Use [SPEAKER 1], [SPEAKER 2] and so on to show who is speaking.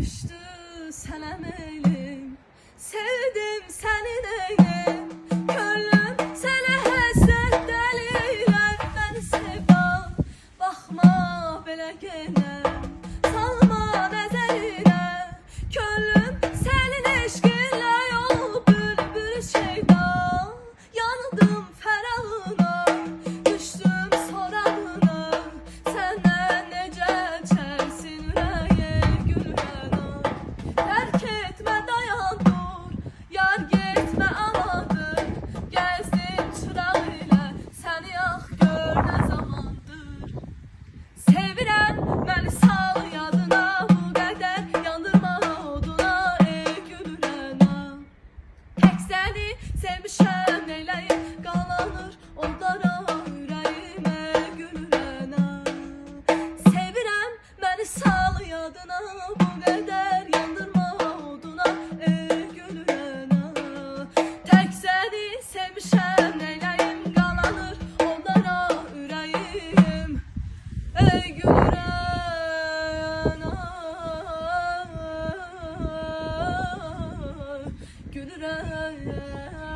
[SPEAKER 1] düştü sana meylim, sevdim seni neylim. Könlüm seni həsrət dəlilər, məni sevda, baxma belə genəm, salma nəzərinə. Könlüm sənin eşqinlə yol bülbül şeyda, yandım fərağına, düşdüm sorağına. Səndən necə çərsin ürəyi gülürəna. Tərk etmə dayan dur, yar getmə amadır. Gəzdin çıraq ilə, səni ax gör nə zamandır. Sevirəm məni sal yadına, bu qədər yandırma oduna ey gülürəna. Tək səni sevmişəm neyləyim, qalanır onlara ürəyim ey gülürəna. Sevirəm məni sal yadına, bu qədər yandırma oduna ey gülürəna. Tək səni sevmişəm neyləyim, qalanır onlara ürəyim ey gülürəna. Gülürəna.